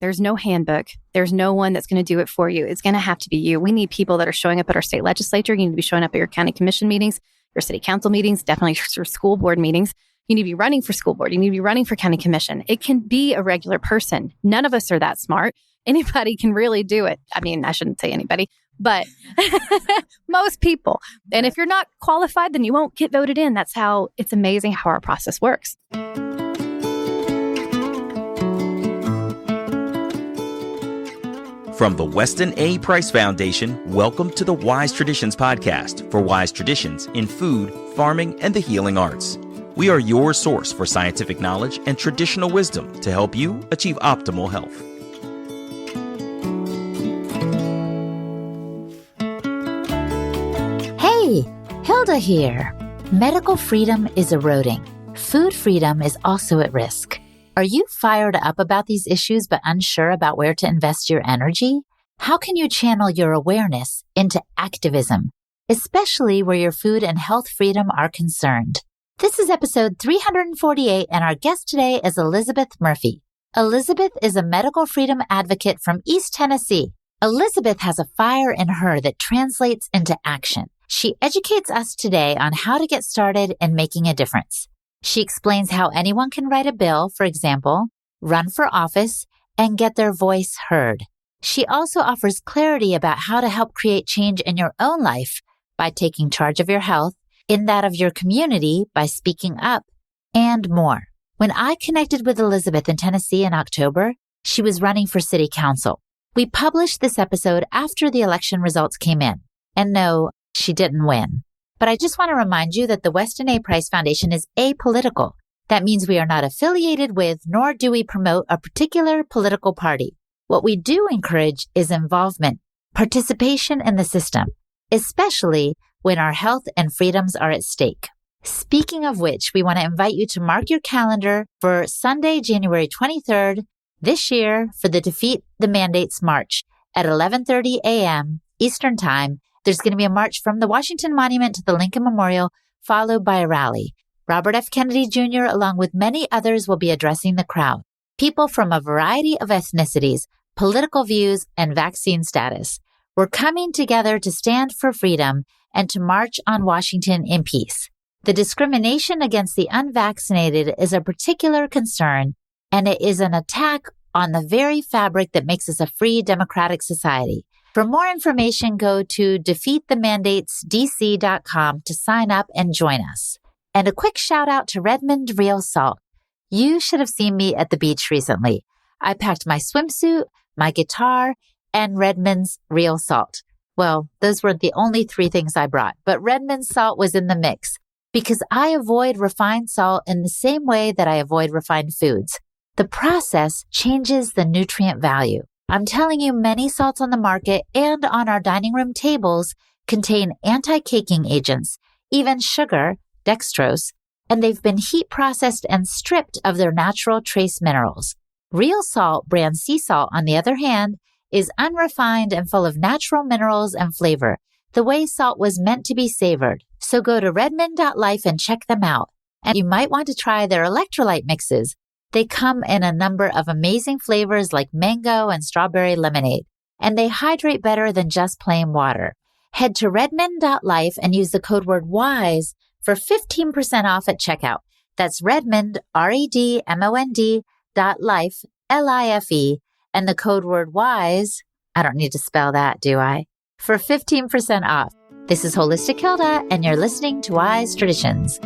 There's no handbook. There's no one that's going to do it for you. It's going to have to be you. We need people that are showing up at our state legislature. You need to be showing up at your county commission meetings, your city council meetings, definitely your school board meetings. You need to be running for school board. You need to be running for county commission. It can be a regular person. None of us are that smart. Anybody can really do it. I mean, I shouldn't say anybody, but most people. And if you're not qualified, then you won't get voted in. That's how it's amazing how our process works. From the Weston A. Price Foundation, welcome to the Wise Traditions podcast for wise traditions in food, farming, and the healing arts. We are your source for scientific knowledge and traditional wisdom to help you achieve optimal health. Hey, Hilda here. Medical freedom is eroding. Food freedom is also at risk. Are you fired up about these issues but unsure about where to invest your energy? How can you channel your awareness into activism, especially where your food and health freedom are concerned? This is episode 348, and our guest today is Elizabeth Murphy. Elizabeth is a medical freedom advocate from East Tennessee. Elizabeth has a fire in her that translates into action. She educates us today on how to get started in making a difference. She explains how anyone can write a bill, for example, run for office, and get their voice heard. She also offers clarity about how to help create change in your own life by taking charge of your health, in that of your community by speaking up, and more. When I connected with Elizabeth in Tennessee in October, she was running for city council. We published this episode after the election results came in. And no, she didn't win. But I just want to remind you that the Weston A. Price Foundation is apolitical. That means we are not affiliated with, nor do we promote a particular political party. What we do encourage is involvement, participation in the system, especially when our health and freedoms are at stake. Speaking of which, we want to invite you to mark your calendar for Sunday, January 23rd this year for the Defeat the Mandates March at 11:30 a.m. Eastern Time. There's going to be a march from the Washington Monument to the Lincoln Memorial, followed by a rally. Robert F. Kennedy Jr., along with many others, will be addressing the crowd. People from a variety of ethnicities, political views, and vaccine status. We're coming together to stand for freedom and to march on Washington in peace. The discrimination against the unvaccinated is a particular concern, and it is an attack on the very fabric that makes us a free democratic society. For more information, go to defeatthemandatesdc.com to sign up and join us. And a quick shout out to Redmond Real Salt. You should have seen me at the beach recently. I packed my swimsuit, my guitar, and Redmond's Real Salt. Well, those were the only 3 things I brought, but Redmond's salt was in the mix because I avoid refined salt in the same way that I avoid refined foods. The process changes the nutrient value. I'm telling you, many salts on the market and on our dining room tables contain anti-caking agents, even sugar, dextrose, and they've been heat processed and stripped of their natural trace minerals. Real Salt brand sea salt, on the other hand, is unrefined and full of natural minerals and flavor, the way salt was meant to be savored. So go to redmond.life and check them out. And you might want to try their electrolyte mixes. They come in a number of amazing flavors like mango and strawberry lemonade, and they hydrate better than just plain water. Head to redmond.life and use the code word WISE for 15% off at checkout. That's Redmond, REDMOND.life, LIFE, and the code word WISE, I don't need to spell that, do I? For 15% off. This is Holistic Hilda, and you're listening to Wise Traditions.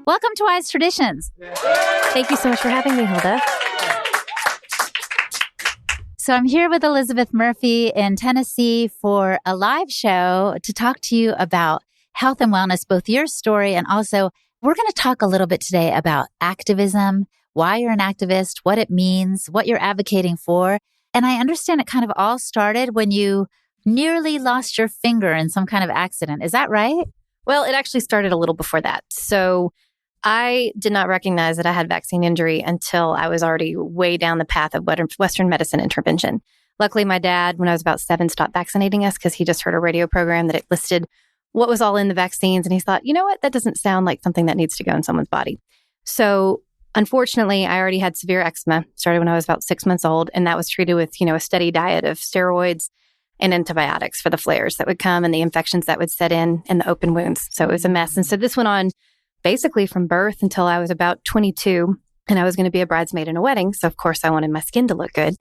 Welcome to Wise Traditions. Thank you so much for having me, Hilda. So I'm here with Elizabeth Murphy in Tennessee for a live show to talk to you about health and wellness, both your story and also we're going to talk a little bit today about activism, why you're an activist, what it means, what you're advocating for. And I understand it kind of all started when you nearly lost your finger in some kind of accident. Is that right? Well, it actually started a little before that. So I did not recognize that I had vaccine injury until I was already way down the path of Western medicine intervention. Luckily, my dad, when I was about 7, stopped vaccinating us because he just heard a radio program that it listed what was all in the vaccines. And he thought, you know what? That doesn't sound like something that needs to go in someone's body. So Unfortunately, I already had severe eczema, started when I was about 6 months old, and that was treated with, a steady diet of steroids and antibiotics for the flares that would come and the infections that would set in and the open wounds. So it was a mess. And so this went on basically from birth until I was about 22, and I was going to be a bridesmaid in a wedding. So of course I wanted my skin to look good.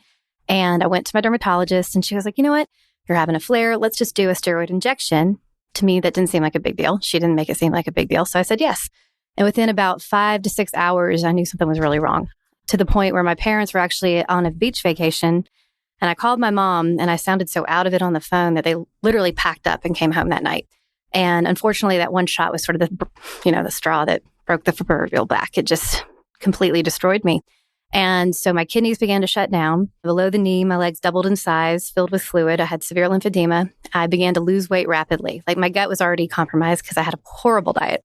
And I went to my dermatologist and she was like, you know what? You're having a flare. Let's just do a steroid injection. To me, that didn't seem like a big deal. She didn't make it seem like a big deal. So I said yes. And within about 5 to 6 hours, I knew something was really wrong, to the point where my parents were actually on a beach vacation. And I called my mom and I sounded so out of it on the phone that they literally packed up and came home that night. And unfortunately, that one shot was sort of the straw that broke the proverbial back. It just completely destroyed me. And so my kidneys began to shut down. Below the knee, my legs doubled in size, filled with fluid. I had severe lymphedema. I began to lose weight rapidly. Like my gut was already compromised because I had a horrible diet.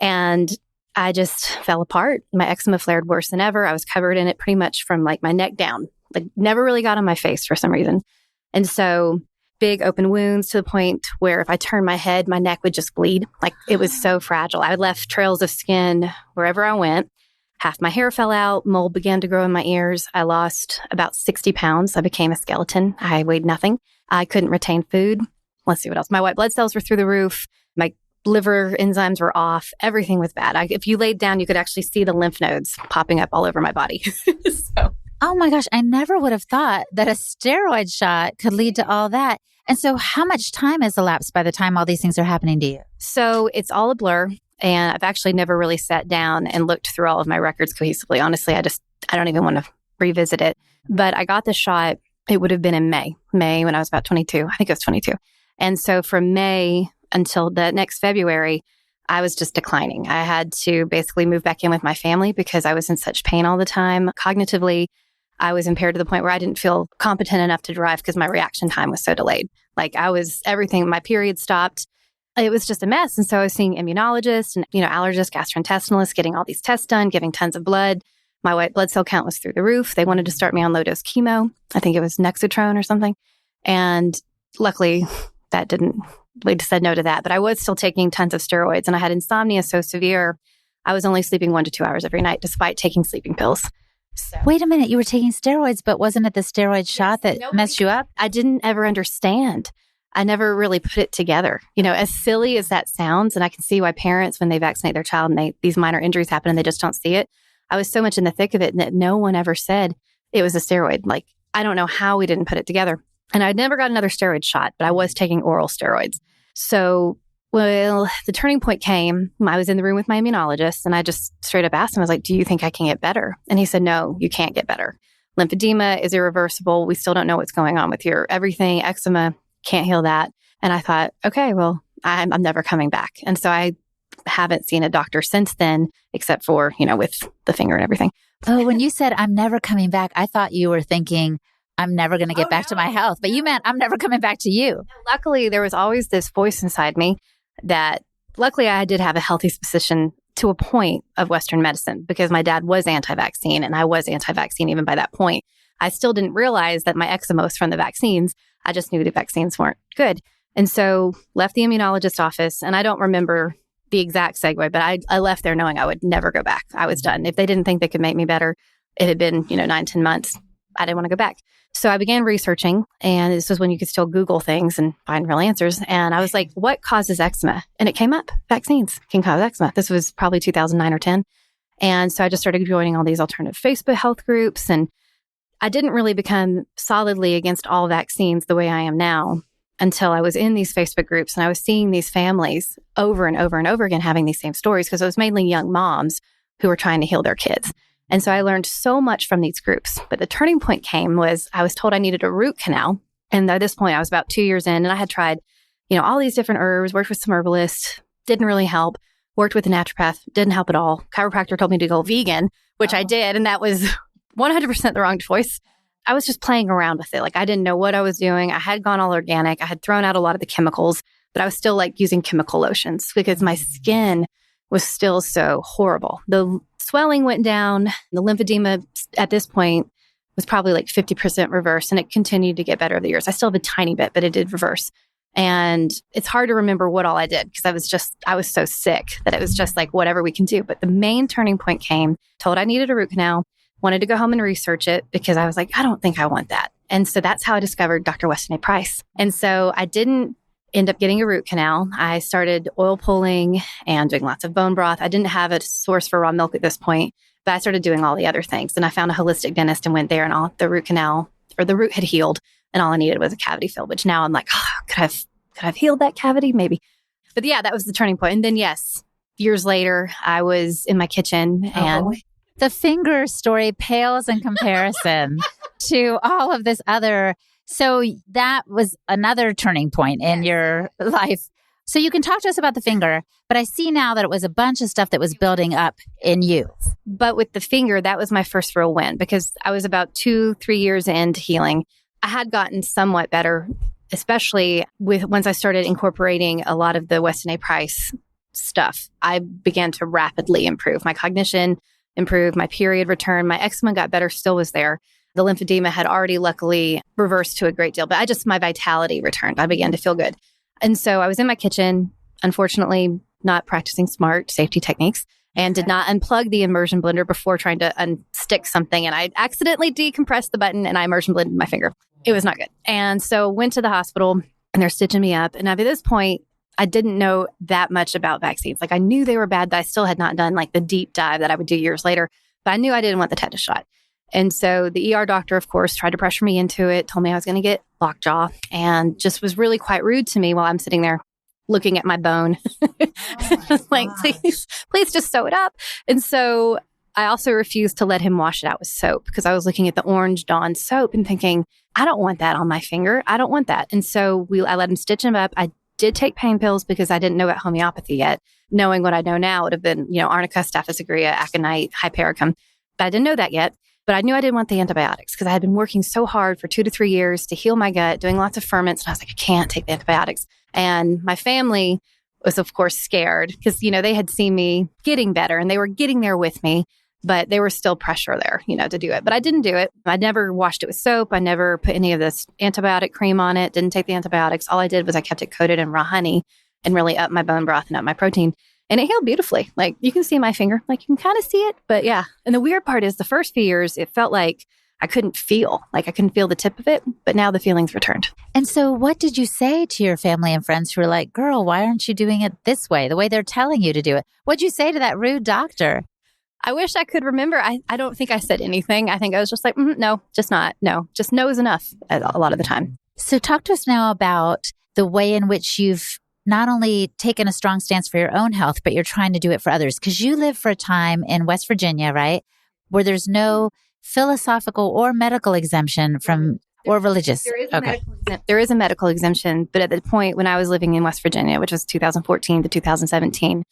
And I just fell apart. My eczema flared worse than ever. I was covered in it pretty much from like my neck down, like never really got on my face for some reason. And so big open wounds to the point where if I turned my head, my neck would just bleed. Like it was so fragile. I left trails of skin wherever I went. Half my hair fell out. Mold began to grow in my ears. I lost about 60 pounds. I became a skeleton. I weighed nothing. I couldn't retain food. Let's see what else. My white blood cells were through the roof. My liver enzymes were off. Everything was bad. If you laid down, you could actually see the lymph nodes popping up all over my body. Oh my gosh, I never would have thought that a steroid shot could lead to all that. And so how much time has elapsed by the time all these things are happening to you? So it's all a blur. And I've actually never really sat down and looked through all of my records cohesively. Honestly, I don't even want to revisit it. But I got the shot, it would have been in May when I was about 22. I think it was 22. And so from May until the next February, I was just declining. I had to basically move back in with my family because I was in such pain all the time. Cognitively, I was impaired to the point where I didn't feel competent enough to drive because my reaction time was so delayed. Like everything, my period stopped. It was just a mess. And so I was seeing immunologists and, allergists, gastrointestinalists, getting all these tests done, giving tons of blood. My white blood cell count was through the roof. They wanted to start me on low dose chemo. I think it was Nexatrone or something. And luckily we just said no to that. But I was still taking tons of steroids and I had insomnia so severe, I was only sleeping 1 to 2 hours every night despite taking sleeping pills. So. Wait a minute, you were taking steroids, but wasn't it the steroid shot that messed you up? I didn't ever understand. I never really put it together. As silly as that sounds, and I can see why parents, when they vaccinate their child and these minor injuries happen and they just don't see it. I was so much in the thick of it that no one ever said it was a steroid. Like, I don't know how we didn't put it together. And I'd never got another steroid shot, but I was taking oral steroids. So, the turning point came. I was in the room with my immunologist and I just straight up asked him, I was like, do you think I can get better? And he said, no, you can't get better. Lymphedema is irreversible. We still don't know what's going on with your everything. Eczema, can't heal that. And I thought, okay, well, I'm never coming back. And so I haven't seen a doctor since then, except for, with the finger and everything. Oh, when you said I'm never coming back, I thought you were thinking I'm never going to get back to my health, but you meant I'm never coming back to you. Luckily, there was always this voice inside me that luckily I did have a healthy suspicion to a point of Western medicine because my dad was anti-vaccine and I was anti-vaccine even by that point. I still didn't realize that my eczema was from the vaccines. I just knew the vaccines weren't good. And so left the immunologist office, and I don't remember the exact segue, but I left there knowing I would never go back. I was done. If they didn't think they could make me better, it had been, 9, 10 months. I didn't want to go back. So I began researching, and this was when you could still Google things and find real answers. And I was like, what causes eczema? And it came up, vaccines can cause eczema. This was probably 2009 or 10. And so I just started joining all these alternative Facebook health groups, and I didn't really become solidly against all vaccines the way I am now until I was in these Facebook groups and I was seeing these families over and over and over again having these same stories because it was mainly young moms who were trying to heal their kids. And so I learned so much from these groups. But the turning point came was I was told I needed a root canal. And at this point, I was about 2 years in and I had tried, all these different herbs, worked with some herbalists, didn't really help, worked with a naturopath, didn't help at all. Chiropractor told me to go vegan, which I did. And that was 100% the wrong choice. I was just playing around with it. Like I didn't know what I was doing. I had gone all organic. I had thrown out a lot of the chemicals, but I was still using chemical lotions because my skin was still so horrible. The swelling went down. The lymphedema at this point was probably 50% reverse, and it continued to get better over the years. I still have a tiny bit, but it did reverse. And it's hard to remember what all I did because I was so sick that it was just like whatever we can do. But the main turning point came, told I needed a root canal, wanted to go home and research it because I was like, I don't think I want that. And so that's how I discovered Dr. Weston A. Price. And so I didn't end up getting a root canal. I started oil pulling and doing lots of bone broth. I didn't have a source for raw milk at this point, but I started doing all the other things. And I found a holistic dentist and went there, and all the root canal or the root had healed. And all I needed was a cavity fill, which now I'm like, could I have healed that cavity? Maybe. But yeah, that was the turning point. And then yes, years later, I was in my kitchen and the finger story pales in comparison to all of this other. So that was another turning point in your life. So you can talk to us about the finger, but I see now that it was a bunch of stuff that was building up in you. But with the finger, that was my first real win because I was about 2-3 years into healing. I had gotten somewhat better, especially once I started incorporating a lot of the Weston A. Price stuff. I began to rapidly improve. My cognition improved, my period returned, my eczema got better, still was there. The lymphedema had already luckily reversed to a great deal, but my vitality returned. I began to feel good. And so I was in my kitchen, unfortunately not practicing smart safety techniques, and did not unplug the immersion blender before trying to unstick something. And I accidentally decompressed the button and I immersion blended my finger. It was not good. And so went to the hospital and they're stitching me up. And at this point, I didn't know that much about vaccines. Like I knew they were bad, but I still had not done like the deep dive that I would do years later. But I knew I didn't want the tetanus shot. And so the ER doctor, of course, tried to pressure me into it, told me I was going to get lockjaw, and just was really quite rude to me while I'm sitting there looking at my bone. Like, please just sew it up. And so I also refused to let him wash it out with soap because I was looking at the Orange Dawn soap and thinking, I don't want that on my finger. I don't want that. And so I let him stitch him up. I did take pain pills because I didn't know about homeopathy yet. Knowing what I know now would have been, arnica, staphylococcus aureus, aconite, hypericum. But I didn't know that yet. But I knew I didn't want the antibiotics because I had been working so hard for 2 to 3 years to heal my gut, doing lots of ferments. And I was like, I can't take the antibiotics. And my family was, of course, scared because, they had seen me getting better and they were getting there with me, but there was still pressure there, to do it. But I didn't do it. I never washed it with soap. I never put any of this antibiotic cream on it, didn't take the antibiotics. All I did was I kept it coated in raw honey and really upped my bone broth and up my protein. And it healed beautifully. Like you can see my finger, like you can kind of see it, but yeah. And the weird part is the first few years, it felt like I couldn't feel the tip of it, but now the feelings returned. And so what did you say to your family and friends who were like, girl, why aren't you doing it this way, the way they're telling you to do it? What'd you say to that rude doctor? I wish I could remember. I don't think I said anything. I think I was just like, no, just not. No, just no is enough a lot of the time. So talk to us now about the way in which you've not only taken a strong stance for your own health, but you're trying to do it for others. Because you live for a time in West Virginia, right? Where there's no philosophical or medical exemption or religious. There is a medical exemption. But at the point when I was living in West Virginia, which was 2014 to 2017,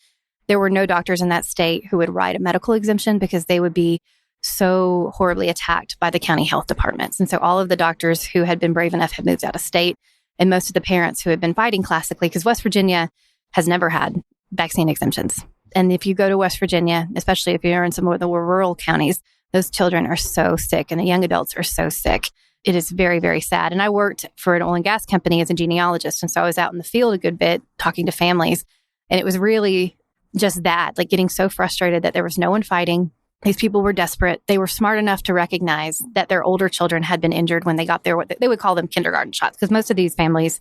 there were no doctors in that state who would write a medical exemption because they would be so horribly attacked by the county health departments. And so all of the doctors who had been brave enough had moved out of state. And most of the parents who had been fighting classically, because West Virginia has never had vaccine exemptions. And if you go to West Virginia, especially if you're in some of the rural counties, those children are so sick and the young adults are so sick. It is very, very sad. And I worked for an oil and gas company as a genealogist. And so I was out in the field a good bit talking to families. And it was really just that, like getting so frustrated that there was no one fighting. These people were desperate. They were smart enough to recognize that their older children had been injured when they got there. What they would call them kindergarten shots, because most of these families,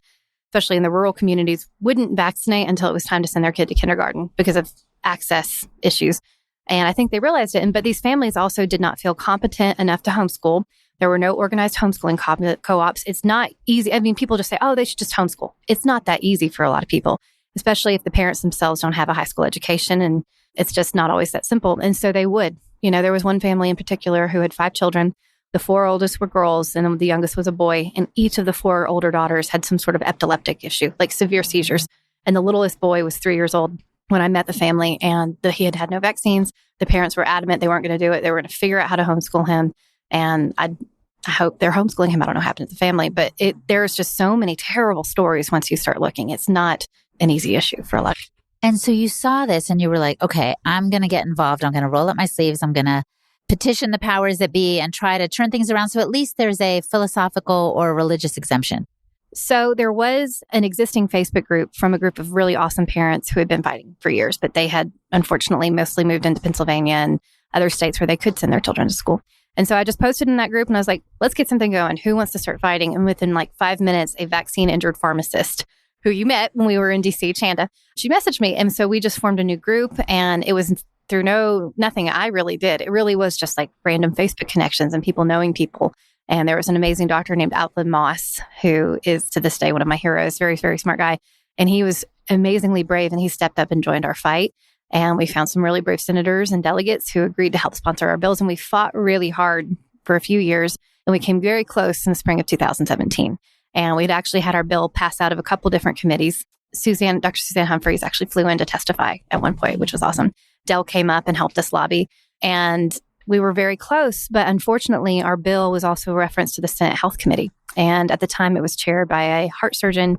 especially in the rural communities, wouldn't vaccinate until it was time to send their kid to kindergarten because of access issues. And I think they realized it. But these families also did not feel competent enough to homeschool. There were no organized homeschooling co-ops. It's not easy. I mean, people just say, oh, they should just homeschool. It's not that easy for a lot of people, especially if the parents themselves don't have a high school education. And it's just not always that simple. And so they would. There was one family in particular who had 5 children. The 4 oldest were girls and the youngest was a boy. And each of the 4 older daughters had some sort of epileptic issue, like severe seizures. And the littlest boy was 3 years old when I met the family, and he had had no vaccines. The parents were adamant they weren't going to do it. They were going to figure out how to homeschool him. And I hope they're homeschooling him. I don't know what happened to the family, but there's just so many terrible stories once you start looking. It's not an easy issue for a lot of people. And so you saw this and you were like, okay, I'm going to get involved. I'm going to roll up my sleeves. I'm going to petition the powers that be and try to turn things around. So at least there's a philosophical or religious exemption. So there was an existing Facebook group from a group of really awesome parents who had been fighting for years, but they had unfortunately mostly moved into Pennsylvania and other states where they could send their children to school. And so I just posted in that group and I was like, let's get something going. Who wants to start fighting? And within like 5 minutes, a vaccine injured pharmacist who you met when we were in DC, Chanda, she messaged me. And so we just formed a new group, and it was through nothing I really did. It really was just like random Facebook connections and people knowing people. And there was an amazing doctor named Alfred Moss, who is to this day one of my heroes, very, very smart guy. And he was amazingly brave, and he stepped up and joined our fight. And we found some really brave senators and delegates who agreed to help sponsor our bills. And we fought really hard for a few years, and we came very close in the spring of 2017. And we'd actually had our bill pass out of a couple different committees. Dr. Suzanne Humphreys actually flew in to testify at one point, which was awesome. Dell came up and helped us lobby. And we were very close, but unfortunately, our bill was also referenced to the Senate Health Committee. And at the time, it was chaired by a heart surgeon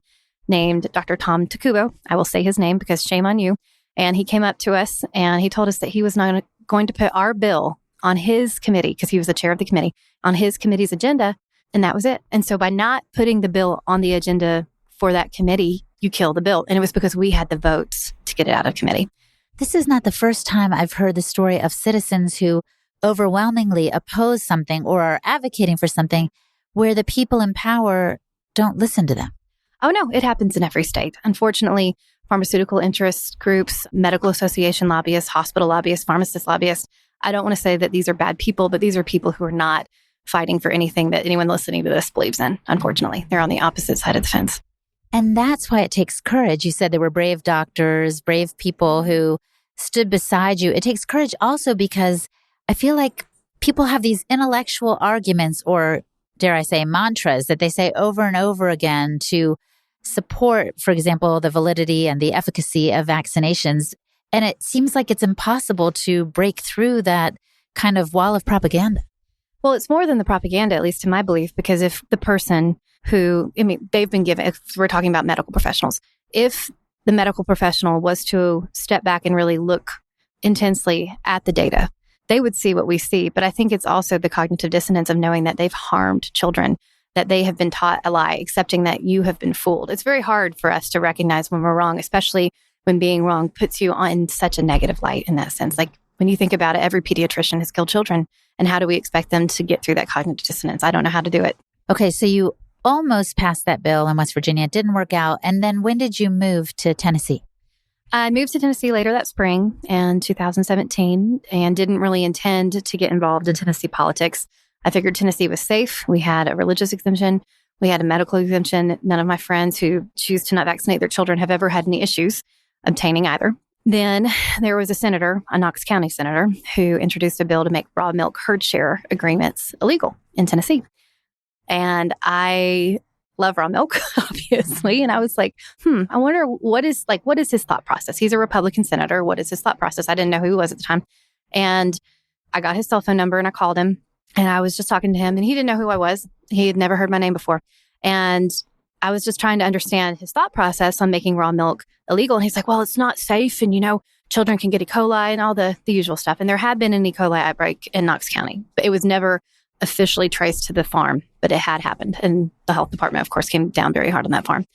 named Dr. Tom Takubo. I will say his name because shame on you. And he came up to us and he told us that he was not going to put our bill on his committee, because he was the chair of the committee, on his committee's agenda. And that was it. And so by not putting the bill on the agenda for that committee, you kill the bill. And it was because we had the votes to get it out of committee. This is not the first time I've heard the story of citizens who overwhelmingly oppose something or are advocating for something where the people in power don't listen to them. Oh, no, it happens in every state. Unfortunately, pharmaceutical interest groups, medical association lobbyists, hospital lobbyists, pharmacist lobbyists. I don't want to say that these are bad people, but these are people who are not fighting for anything that anyone listening to this believes in. Unfortunately, they're on the opposite side of the fence. And that's why it takes courage. You said there were brave doctors, brave people who stood beside you. It takes courage also because I feel like people have these intellectual arguments, or dare I say mantras, that they say over and over again to support, for example, the validity and the efficacy of vaccinations. And it seems like it's impossible to break through that kind of wall of propaganda. Well, it's more than the propaganda, at least in my belief, because if the person who, they've been given, if we're talking about medical professionals, if the medical professional was to step back and really look intensely at the data, they would see what we see. But I think it's also the cognitive dissonance of knowing that they've harmed children, that they have been taught a lie, accepting that you have been fooled. It's very hard for us to recognize when we're wrong, especially when being wrong puts you on such a negative light in that sense. Like when you think about it, every pediatrician has killed children. And how do we expect them to get through that cognitive dissonance? I don't know how to do it. Okay, so you almost passed that bill in West Virginia. It didn't work out. And then when did you move to Tennessee? I moved to Tennessee later that spring in 2017 and didn't really intend to get involved in Tennessee politics. I figured Tennessee was safe. We had a religious exemption. We had a medical exemption. None of my friends who choose to not vaccinate their children have ever had any issues obtaining either. Then there was a senator, a Knox County senator, who introduced a bill to make raw milk herd share agreements illegal in Tennessee. And I love raw milk, obviously. And I was like, I wonder what is his thought process? He's a Republican senator. What is his thought process? I didn't know who he was at the time. And I got his cell phone number and I called him and I was just talking to him and he didn't know who I was. He had never heard my name before. And I was just trying to understand his thought process on making raw milk illegal. And he's like, well, it's not safe. And, children can get E. coli and all the usual stuff. And there had been an E. coli outbreak in Knox County, but it was never officially traced to the farm, but it had happened. And the health department, of course, came down very hard on that farm.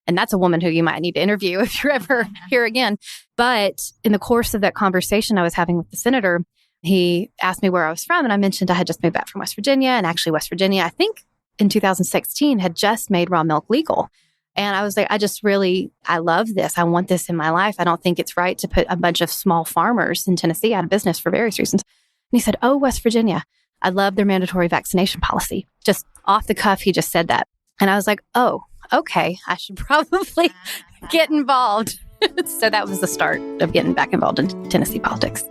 And that's a woman who you might need to interview if you're ever here again. But in the course of that conversation I was having with the senator, he asked me where I was from. And I mentioned I had just moved back from West Virginia. And actually West Virginia, I think in 2016 had just made raw milk legal. And I was like, I love this. I want this in my life. I don't think it's right to put a bunch of small farmers in Tennessee out of business for various reasons. And he said, oh, West Virginia, I love their mandatory vaccination policy. Just off the cuff, he just said that. And I was like, oh, okay, I should probably get involved. So that was the start of getting back involved in Tennessee politics.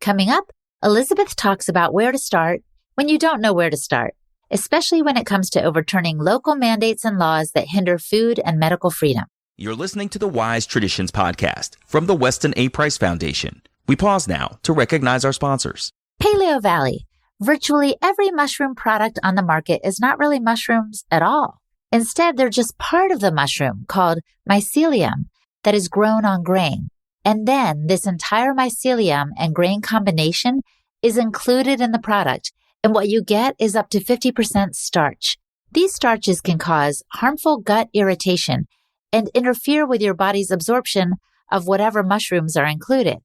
Coming up, Elizabeth talks about where to start when you don't know where to start, especially when it comes to overturning local mandates and laws that hinder food and medical freedom. You're listening to the Wise Traditions podcast from the Weston A. Foundation. We pause now to recognize our sponsors. Paleo Valley. Virtually every mushroom product on the market is not really mushrooms at all. Instead, they're just part of the mushroom called mycelium that is grown on grain. And then this entire mycelium and grain combination is included in the product. And what you get is up to 50% starch. These starches can cause harmful gut irritation and interfere with your body's absorption of whatever mushrooms are included.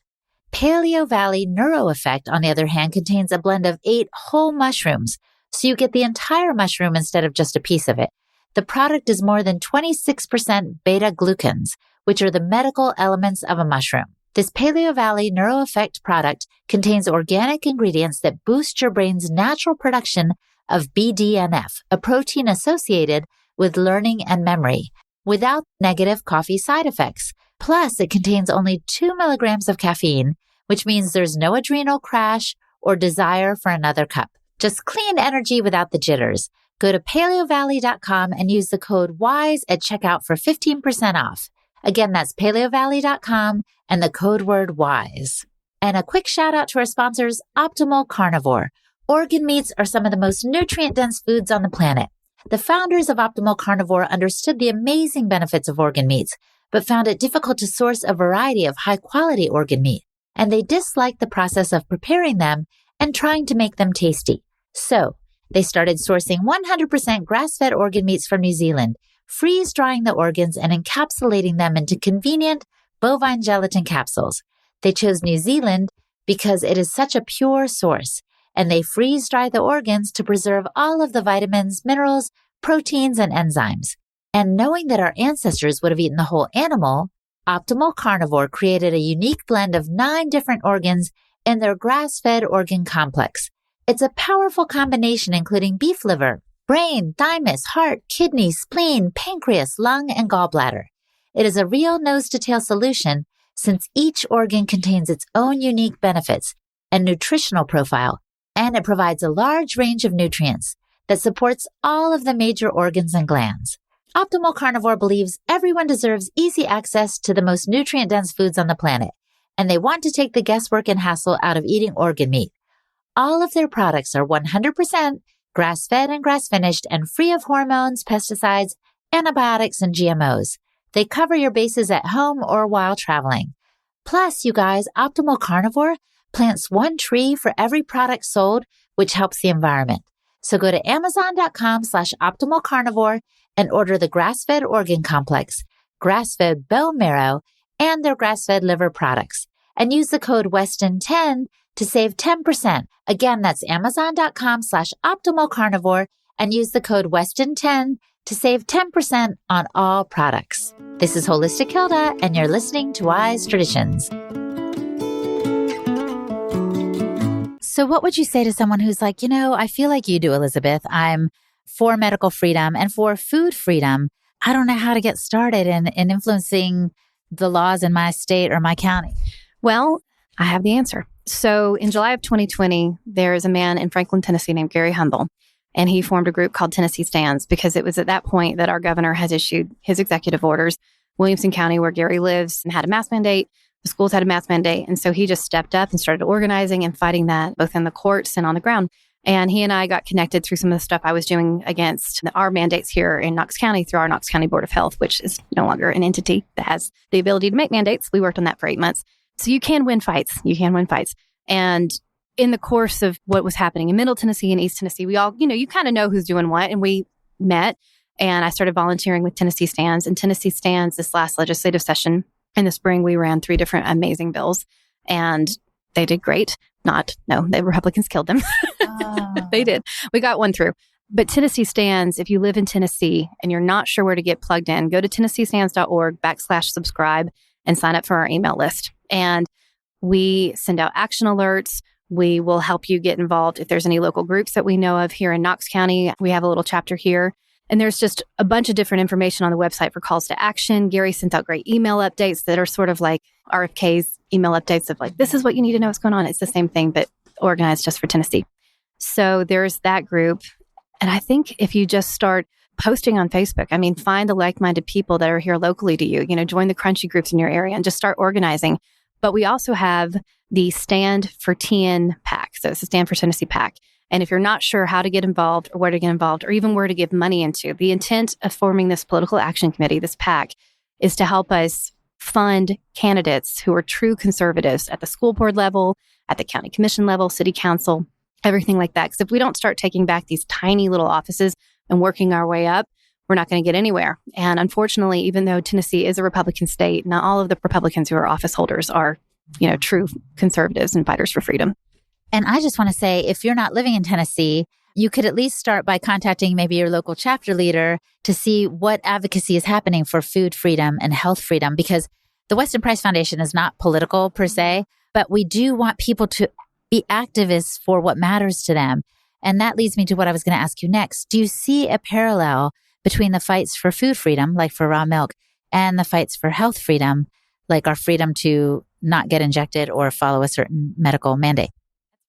Paleo Valley Neuro Effect, on the other hand, contains a blend of 8 whole mushrooms, so you get the entire mushroom instead of just a piece of it. The product is more than 26% beta-glucans, which are the medical elements of a mushroom. This Paleo Valley Neuro Effect product contains organic ingredients that boost your brain's natural production of BDNF, a protein associated with learning and memory, without negative coffee side effects. Plus, it contains only 2 milligrams of caffeine, which means there's no adrenal crash or desire for another cup. Just clean energy without the jitters. Go to paleovalley.com and use the code WISE at checkout for 15% off. Again, that's paleovalley.com and the code word WISE. And a quick shout out to our sponsors, Optimal Carnivore. Organ meats are some of the most nutrient-dense foods on the planet. The founders of Optimal Carnivore understood the amazing benefits of organ meats, but found it difficult to source a variety of high-quality organ meat, and they disliked the process of preparing them and trying to make them tasty. So, they started sourcing 100% grass-fed organ meats from New Zealand, freeze-drying the organs and encapsulating them into convenient bovine gelatin capsules. They chose New Zealand because it is such a pure source, and they freeze-dry the organs to preserve all of the vitamins, minerals, proteins, and enzymes. And knowing that our ancestors would have eaten the whole animal, Optimal Carnivore created a unique blend of 9 different organs in their grass-fed organ complex. It's a powerful combination including beef liver, brain, thymus, heart, kidney, spleen, pancreas, lung, and gallbladder. It is a real nose-to-tail solution since each organ contains its own unique benefits and nutritional profile, and it provides a large range of nutrients that supports all of the major organs and glands. Optimal Carnivore believes everyone deserves easy access to the most nutrient-dense foods on the planet, and they want to take the guesswork and hassle out of eating organ meat. All of their products are 100% grass-fed and grass-finished and free of hormones, pesticides, antibiotics, and GMOs. They cover your bases at home or while traveling. Plus, you guys, Optimal Carnivore plants 1 tree for every product sold, which helps the environment. So go to amazon.com/optimalcarnivore and order the grass-fed organ complex, grass-fed bone marrow, and their grass-fed liver products. And use the code Weston10 to save 10%. Again, that's amazon.com/optimalcarnivore and use the code Weston10 to save 10% on all products. This is Holistic Hilda, and you're listening to Wise Traditions. So what would you say to someone who's like, I feel like you do, Elizabeth. I'm for medical freedom and for food freedom. I don't know how to get started in influencing the laws in my state or my county. Well, I have the answer. So in July of 2020, there is a man in Franklin, Tennessee named Gary Humble, and he formed a group called Tennessee Stands because it was at that point that our governor has issued his executive orders. Williamson County, where Gary lives, and had a mask mandate. The schools had a mask mandate. And so he just stepped up and started organizing and fighting that both in the courts and on the ground. And he and I got connected through some of the stuff I was doing against our mandates here in Knox County through our Knox County Board of Health, which is no longer an entity that has the ability to make mandates. We worked on that for 8 months. So you can win fights. You can win fights. And in the course of what was happening in Middle Tennessee and East Tennessee, we all, you kind of know who's doing what. And we met and I started volunteering with Tennessee Stands. And Tennessee Stands, this last legislative session in the spring, we ran 3 different amazing bills and they did great. The Republicans killed them. They did. We got one through. But Tennessee Stands, if you live in Tennessee and you're not sure where to get plugged in, go to TennesseeStands.org/subscribe and sign up for our email list. And we send out action alerts. We will help you get involved if there's any local groups that we know of here in Knox County. We have a little chapter here. And there's just a bunch of different information on the website for calls to action. Gary sent out great email updates that are sort of like RFK's email updates of like, this is what you need to know what's going on. It's the same thing, but organized just for Tennessee. So there's that group. And I think if you just start posting on Facebook, find the like-minded people that are here locally to you, join the crunchy groups in your area and just start organizing. But we also have the Stand for TN PAC. So it's the Stand for Tennessee PAC. And if you're not sure how to get involved or where to get involved or even where to give money into, the intent of forming this political action committee, this PAC, is to help us fund candidates who are true conservatives at the school board level, at the county commission level, city council, everything like that. Because if we don't start taking back these tiny little offices and working our way up, we're not going to get anywhere. And unfortunately, even though Tennessee is a Republican state, not all of the Republicans who are office holders are, true conservatives and fighters for freedom. And I just want to say, if you're not living in Tennessee, you could at least start by contacting maybe your local chapter leader to see what advocacy is happening for food freedom and health freedom, because the Weston Price Foundation is not political per se, but we do want people to be activists for what matters to them. And that leads me to what I was going to ask you next. Do you see a parallel between the fights for food freedom, like for raw milk, and the fights for health freedom, like our freedom to not get injected or follow a certain medical mandate?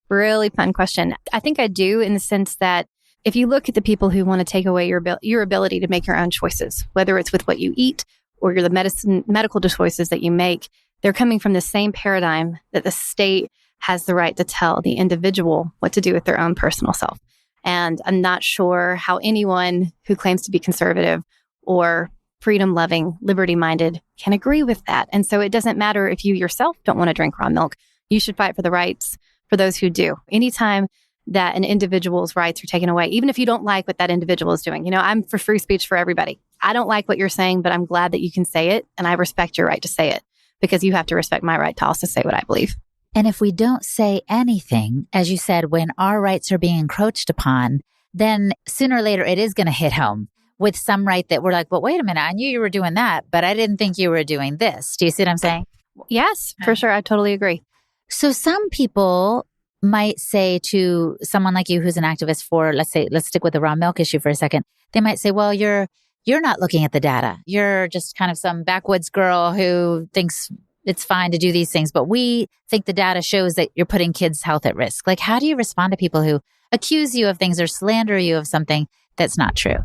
Really fun question. I think I do, in the sense that if you look at the people who want to take away your ability to make your own choices, whether it's with what you eat or the medical choices that you make, they're coming from the same paradigm that the state has the right to tell the individual what to do with their own personal self. And I'm not sure how anyone who claims to be conservative or freedom-loving, liberty-minded can agree with that. And so it doesn't matter if you yourself don't want to drink raw milk. You should fight for the rights for those who do. Anytime that an individual's rights are taken away, even if you don't like what that individual is doing. I'm for free speech for everybody. I don't like what you're saying, but I'm glad that you can say it. And I respect your right to say it, because you have to respect my right to also say what I believe. And if we don't say anything, as you said, when our rights are being encroached upon, then sooner or later it is going to hit home with some right that we're like, well, wait a minute, I knew you were doing that, but I didn't think you were doing this. Do you see what I'm saying? Yes, for sure. I totally agree. So some people might say to someone like you who's an activist for, let's stick with the raw milk issue for a second. They might say, well, you're not looking at the data. You're just kind of some backwoods girl who thinks it's fine to do these things, but we think the data shows that you're putting kids' health at risk. Like, how do you respond to people who accuse you of things or slander you of something that's not true?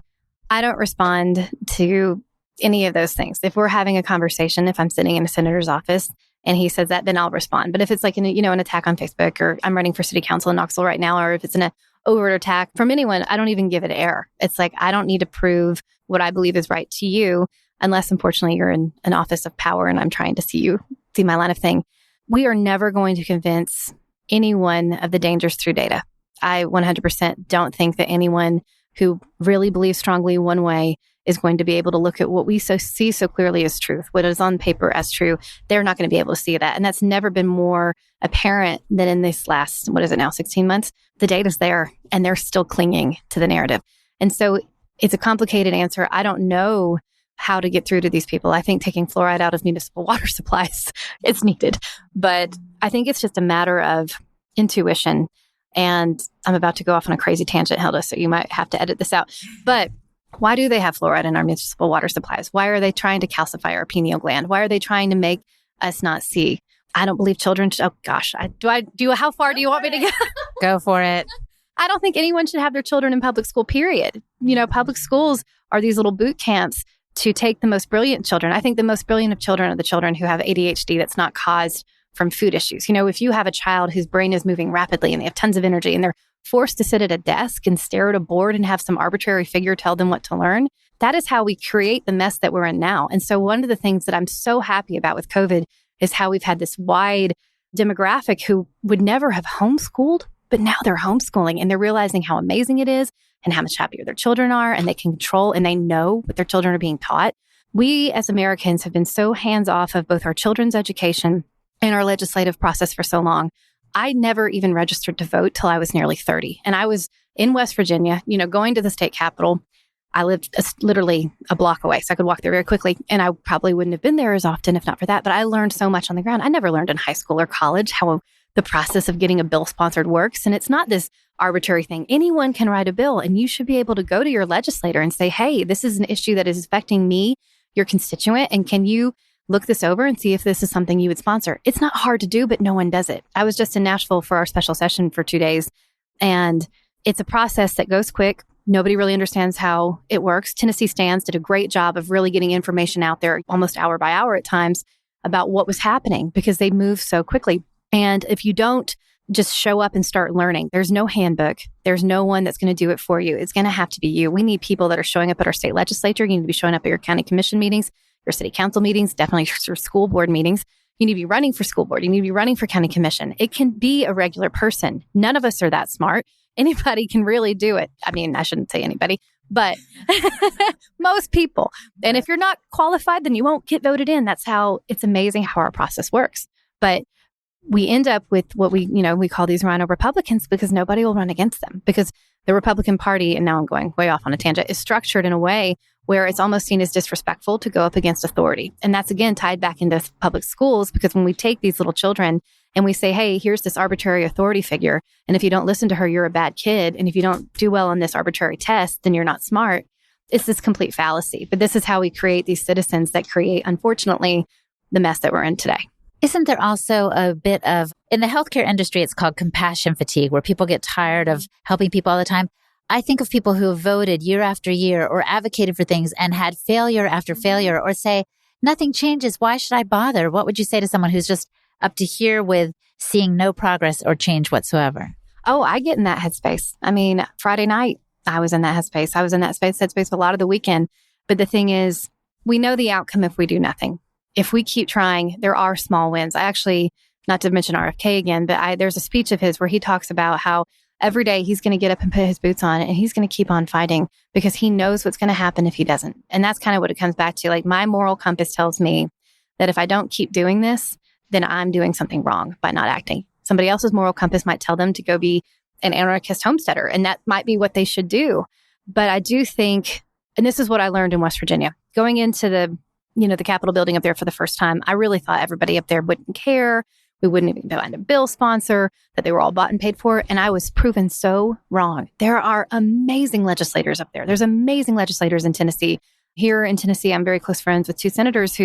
I don't respond to any of those things. If we're having a conversation, if I'm sitting in a senator's office and he says that, then I'll respond. But if it's like an attack on Facebook, or I'm running for city council in Knoxville right now, or if it's an overt attack from anyone, I don't even give it air. It's like, I don't need to prove what I believe is right to you, unless unfortunately you're in an office of power and I'm trying to see my line of thing. We are never going to convince anyone of the dangers through data. I 100% don't think that anyone who really believes strongly one way is going to be able to look at what we see so clearly as truth, what is on paper as true. They're not going to be able to see that. And that's never been more apparent than in this last, 16 months? The data's there and they're still clinging to the narrative. And so it's a complicated answer. I don't know how to get through to these people. I think taking fluoride out of municipal water supplies is needed. But I think it's just a matter of intuition. And I'm about to go off on a crazy tangent, Hilda, so you might have to edit this out. But why do they have fluoride in our municipal water supplies? Why are they trying to calcify our pineal gland? Why are they trying to make us not see? I don't believe children should, how far do you want me to go? Go for it. I don't think anyone should have their children in public school, period. Public schools are these little boot camps to take the most brilliant children. I think the most brilliant of children are the children who have ADHD that's not caused from food issues. If you have a child whose brain is moving rapidly and they have tons of energy and they're forced to sit at a desk and stare at a board and have some arbitrary figure tell them what to learn, that is how we create the mess that we're in now. And so one of the things that I'm so happy about with COVID is how we've had this wide demographic who would never have homeschooled, but now they're homeschooling and they're realizing how amazing it is and how much happier their children are, and they can control and they know what their children are being taught. We as Americans have been so hands off of both our children's education and our legislative process for so long. I never even registered to vote till I was nearly 30. And I was in West Virginia, going to the state capitol. I lived literally a block away, so I could walk there very quickly. And I probably wouldn't have been there as often if not for that. But I learned so much on the ground. I never learned in high school or college how the process of getting a bill sponsored works. And it's not this arbitrary thing. Anyone can write a bill, and you should be able to go to your legislator and say, hey, this is an issue that is affecting me, your constituent, and can you look this over and see if this is something you would sponsor? It's not hard to do, but no one does it. I was just in Nashville for our special session for 2 days, and it's a process that goes quick. Nobody really understands how it works. Tennessee Stands did a great job of really getting information out there almost hour by hour at times about what was happening because they move so quickly. And if you don't just show up and start learning, there's no handbook. There's no one that's going to do it for you. It's going to have to be you. We need people that are showing up at our state legislature. You need to be showing up at your county commission meetings, your city council meetings, definitely your school board meetings. You need to be running for school board. You need to be running for county commission. It can be a regular person. None of us are that smart. Anybody can really do it. I mean, I shouldn't say anybody, but most people. And if you're not qualified, then you won't get voted in. That's how it's amazing how our process works. But we end up with what we call these rhino Republicans because nobody will run against them because the Republican Party, and now I'm going way off on a tangent, is structured in a way where it's almost seen as disrespectful to go up against authority. And that's, again, tied back into public schools because when we take these little children and we say, hey, here's this arbitrary authority figure, and if you don't listen to her, you're a bad kid. And if you don't do well on this arbitrary test, then you're not smart. It's this complete fallacy. But this is how we create these citizens that create, unfortunately, the mess that we're in today. Isn't there also a bit of, in the healthcare industry, it's called compassion fatigue, where people get tired of helping people all the time? I think of people who have voted year after year or advocated for things and had failure after failure or say, nothing changes. Why should I bother? What would you say to someone who's just up to here with seeing no progress or change whatsoever? Oh, I get in that headspace. I mean, Friday night, I was in that headspace. I was in that headspace a lot of the weekend. But the thing is, we know the outcome if we do nothing. If we keep trying, there are small wins. I actually, not to mention RFK again, but there's a speech of his where he talks about how every day he's going to get up and put his boots on and he's going to keep on fighting because he knows what's going to happen if he doesn't. And that's kind of what it comes back to. Like my moral compass tells me that if I don't keep doing this, then I'm doing something wrong by not acting. Somebody else's moral compass might tell them to go be an anarchist homesteader, and that might be what they should do. But I do think, and this is what I learned in West Virginia, going into the Capitol building up there for the first time, I really thought everybody up there wouldn't care. We wouldn't even find a bill sponsor, that they were all bought and paid for. And I was proven so wrong. There are amazing legislators up there. There's amazing legislators in Tennessee. Here in Tennessee, I'm very close friends with two senators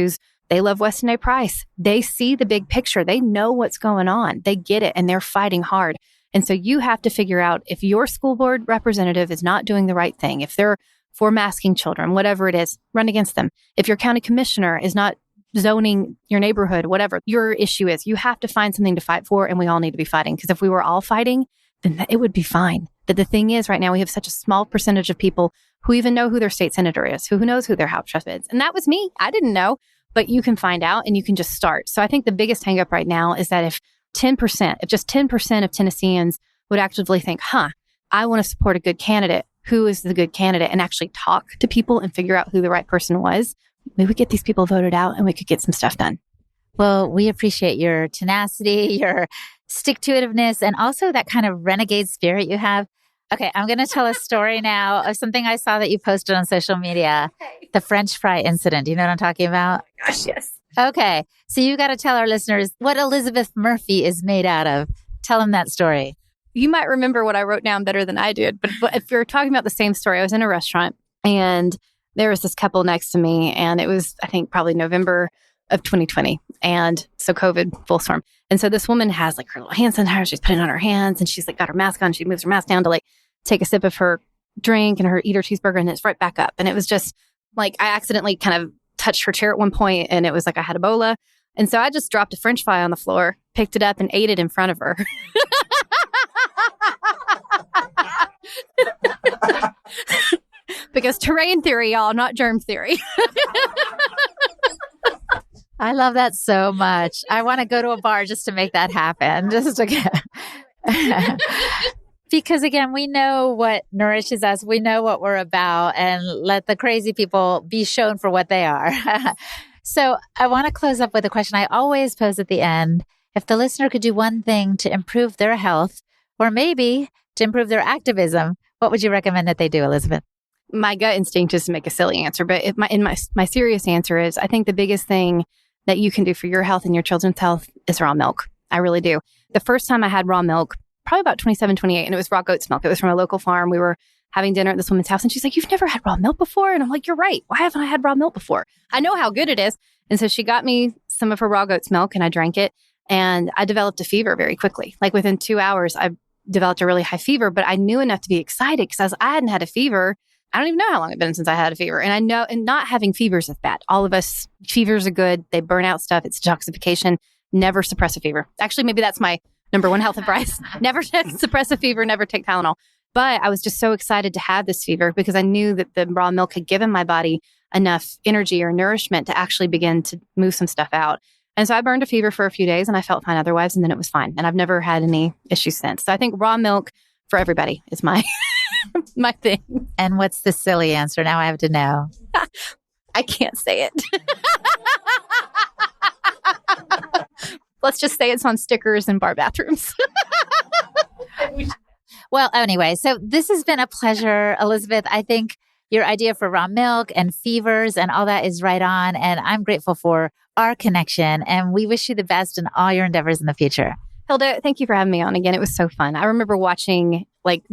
they love Weston A. Price. They see the big picture. They know what's going on. They get it and they're fighting hard. And so you have to figure out if your school board representative is not doing the right thing, if they're for masking children, whatever it is, run against them. If your county commissioner is not zoning your neighborhood, whatever your issue is, you have to find something to fight for. And we all need to be fighting because if we were all fighting, then it would be fine. But the thing is right now we have such a small percentage of people who even know who their state senator is, who knows who their House rep is. And that was me. I didn't know, but you can find out and you can just start. So I think the biggest hang up right now is that if just 10% of Tennesseans would actively think, I want to support a good candidate, who is the good candidate, and actually talk to people and figure out who the right person was, we would get these people voted out and we could get some stuff done. Well, we appreciate your tenacity, your stick-to-itiveness, and also that kind of renegade spirit you have. Okay, I'm going to tell a story now of something I saw that you posted on social media, the French fry incident. Do you know what I'm talking about? Oh my gosh, yes. Okay, so you got to tell our listeners what Elizabeth Murphy is made out of. Tell them that story. You might remember what I wrote down better than I did, but if you're talking about the same story, I was in a restaurant and there was this couple next to me and it was, I think, probably November of 2020. And so COVID, full storm. And so this woman has like her little hand sanitizer, she's putting it on her hands and she's like got her mask on. She moves her mask down to like take a sip of her drink and eat her cheeseburger and it's right back up. And it was just like, I accidentally kind of touched her chair at one point and it was like I had Ebola. And so I just dropped a French fry on the floor, picked it up and ate it in front of her. Because terrain theory, y'all, not germ theory. I love that so much. I want to go to a bar just to make that happen. Just to because again, we know what nourishes us. We know what we're about, and let the crazy people be shown for what they are. So I want to close up with a question I always pose at the end. If the listener could do one thing to improve their health, or maybe to improve their activism, what would you recommend that they do, Elizabeth? My gut instinct is to make a silly answer, but my serious answer is I think the biggest thing that you can do for your health and your children's health is raw milk. I really do. The first time I had raw milk, probably about 27, 28, and it was raw goat's milk. It was from a local farm. We were having dinner at this woman's house and she's like, "You've never had raw milk before?" And I'm like, "You're right. Why haven't I had raw milk before? I know how good it is." And so she got me some of her raw goat's milk and I drank it and I developed a fever very quickly. Like within 2 hours, I developed a really high fever, but I knew enough to be excited because I hadn't had a fever. I don't even know how long it's been since I had a fever. And I know, and not having fevers is bad. All of us, fevers are good. They burn out stuff. It's detoxification. Never suppress a fever. Actually, maybe that's my number one health advice. Never suppress a fever. Never take Tylenol. But I was just so excited to have this fever because I knew that the raw milk had given my body enough energy or nourishment to actually begin to move some stuff out. And so I burned a fever for a few days and I felt fine otherwise. And then it was fine. And I've never had any issues since. So I think raw milk for everybody is my my thing. And what's the silly answer? Now I have to know. I can't say it. Let's just say it's on stickers in bar bathrooms. Well, anyway, so this has been a pleasure, Elizabeth. I think your idea for raw milk and fevers and all that is right on. And I'm grateful for our connection. And we wish you the best in all your endeavors in the future. Hilda, thank you for having me on again. It was so fun. I remember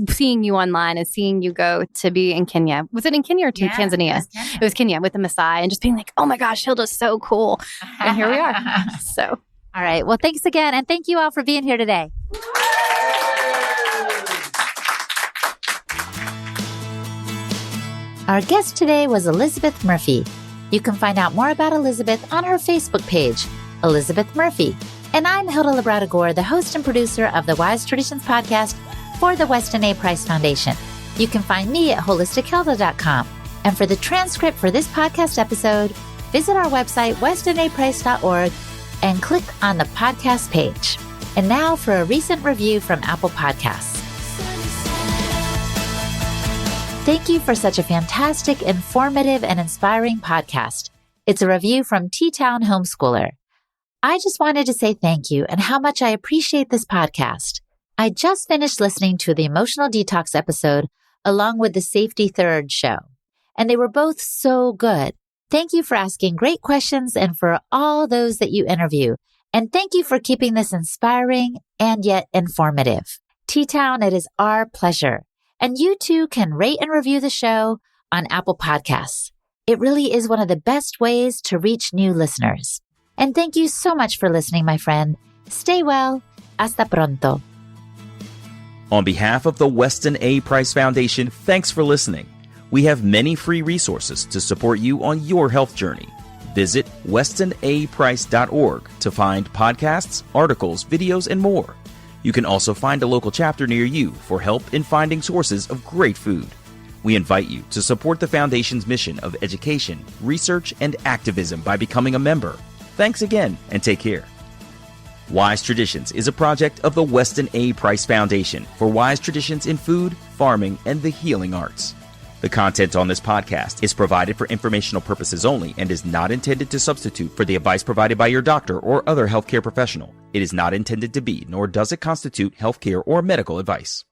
seeing you online and seeing you go to be in Kenya. Was it in Kenya or Tanzania? It was Kenya with the Maasai and just being like, oh my gosh, Hilda's so cool. And here we are. So, all right. Well, thanks again. And thank you all for being here today. Our guest today was Elizabeth Murphy. You can find out more about Elizabeth on her Facebook page, Elizabeth Murphy. And I'm Hilda Labrador, the host and producer of the Wise Traditions podcast for the Weston A. Price Foundation. You can find me at holistichilda.com. And for the transcript for this podcast episode, visit our website, westonaprice.org, and click on the podcast page. And now for a recent review from Apple Podcasts. Thank you for such a fantastic, informative, and inspiring podcast. It's a review from T-Town Homeschooler. I just wanted to say thank you and how much I appreciate this podcast. I just finished listening to the Emotional Detox episode along with the Safety Third show, and they were both so good. Thank you for asking great questions and for all those that you interview. And thank you for keeping this inspiring and yet informative. T-Town, it is our pleasure. And you too can rate and review the show on Apple Podcasts. It really is one of the best ways to reach new listeners. And thank you so much for listening, my friend. Stay well. Hasta pronto. On behalf of the Weston A. Price Foundation, thanks for listening. We have many free resources to support you on your health journey. Visit westonaprice.org to find podcasts, articles, videos, and more. You can also find a local chapter near you for help in finding sources of great food. We invite you to support the Foundation's mission of education, research, and activism by becoming a member. Thanks again, and take care. Wise Traditions is a project of the Weston A. Price Foundation for wise traditions in food, farming, and the healing arts. The content on this podcast is provided for informational purposes only and is not intended to substitute for the advice provided by your doctor or other healthcare professional. It is not intended to be, nor does it constitute healthcare or medical advice.